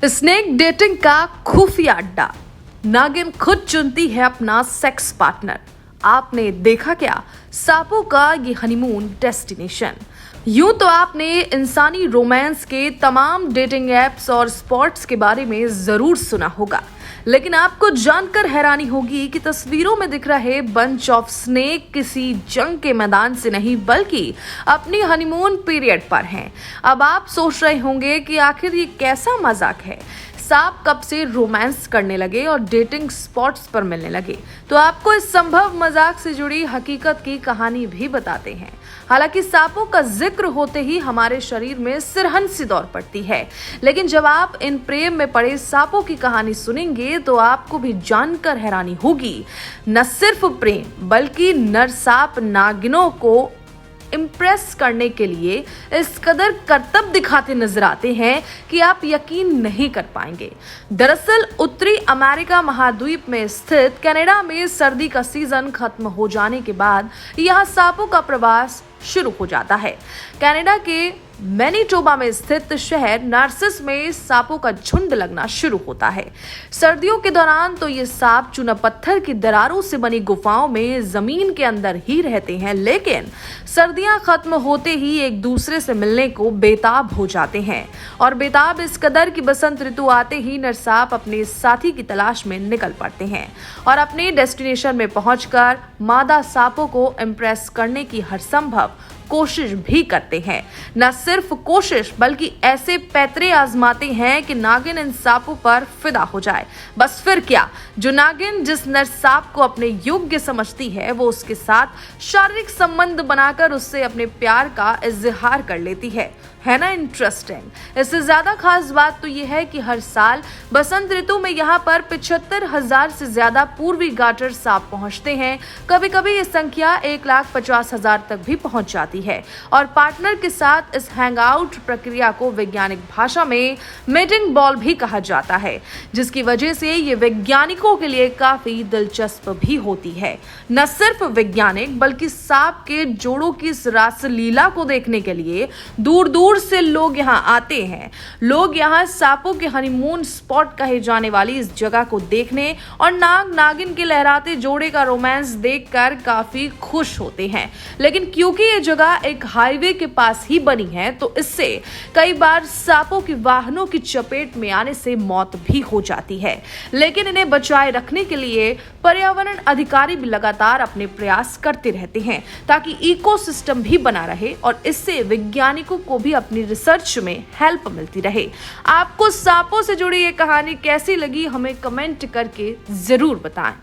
Snake dating का खुफिया अड्डा। नागिन खुद चुनती है अपना सेक्स पार्टनर। आपने देखा क्या सांपों का ये हनीमून डेस्टिनेशन। यूं तो आपने इंसानी रोमांस के तमाम डेटिंग एप्स और स्पॉट्स के बारे में जरूर सुना होगा, लेकिन आपको जानकर हैरानी होगी कि तस्वीरों में दिख रहे बंच ऑफ स्नेक किसी जंग के मैदान से नहीं बल्कि अपनी हनीमून पीरियड पर हैं। अब आप सोच रहे होंगे कि आखिर ये कैसा मजाक है, सांप कब से रोमांस करने लगे और डेटिंग स्पॉट्स पर मिलने लगे। तो आपको इस संभव मजाक से जुड़ी हकीकत की कहानी भी बताते हैं। हालांकि सांपों का जिक्र होते ही हमारे शरीर में सिरहंसी दौड़ पड़ती है, लेकिन जब आप इन प्रेम में पड़े सांपों की कहानी सुनेंगे तो आपको भी जानकर हैरानी होगी। न सिर्फ प्रेम बल्कि नर सांप नागिनों को इम्प्रेस करने के लिए इस कदर करतब दिखाते नजर आते हैं कि आप यकीन नहीं कर पाएंगे। दरअसल उत्तरी अमेरिका महाद्वीप में स्थित कनाडा में सर्दी का सीजन खत्म हो जाने के बाद यहाँ सांपों का प्रवास शुरू हो जाता है। कनाडा के मैनीटोबा में स्थित शहर नार्सिस में सांपों का झुंड लगना शुरू होता है। सर्दियों के दौरान तो ये सांप चूना पत्थर की दरारों से बनी गुफाओं में जमीन के अंदर ही रहते हैं, लेकिन सर्दियां खत्म होते ही एक दूसरे से मिलने को बेताब हो जाते हैं। और बेताब इस कदर की बसंत ऋतु आते ही नर सांप अपने साथी की तलाश में निकल पड़ते हैं और अपने डेस्टिनेशन में पहुंचकर मादा सांपों को इम्प्रेस करने की हर संभव कोशिश भी करते हैं। न सिर्फ कोशिश बल्कि ऐसे पैतरे आजमाते हैं कि नागिन इन सांपों पर फिदा हो जाए। बस फिर क्या, जो नागिन जिस नर सांप को अपने योग्य समझती है वो उसके साथ शारीरिक संबंध बनाकर उससे अपने प्यार का इजहार कर लेती है ना इंटरेस्टिंग। इससे ज्यादा खास बात तो ये है कि हर साल बसंत ऋतु में यहाँ पर 75,000 से ज्यादा पूर्वी गाटर सांप पहुँचते हैं। कभी कभी ये संख्या 1,50,000 तक भी पहुँच जाती है। और पार्टनर के साथ इस हैंगआउट प्रक्रिया को वैज्ञानिक भाषा में मेटिंग बॉल भी कहा जाता है, जिसकी वजह से ये वैज्ञानिकों के लिए काफी दिलचस्प भी होती है। न सिर्फ वैज्ञानिक बल्कि सांप के जोड़ों की इस रासलीला को देखने के लिए दूर दूर से लोग यहाँ आते हैं। लोग यहाँ सांपों के हनीमून स्पॉट कहे जाने वाली इस जगह को देखने और नाग नागिन के लहराते जोड़े का रोमांस देखकर काफी खुश होते हैं। लेकिन क्योंकि ये जगह एक हाईवे के पास ही बनी है तो इससे कई बार सांपों की वाहनों की चपेट में आने से मौत भी हो जाती है। लेकिन इन्हें बचाए रखने के लिए पर्यावरण अधिकारी भी लगातार अपने प्रयास करते रहते हैं ताकि इकोसिस्टम भी बना रहे और इससे वैज्ञानिकों को भी अपनी रिसर्च में हेल्प मिलती रहे। आपको सांपों से जुड़ी ये कहानी कैसी लगी हमें कमेंट करके जरूर बताएं।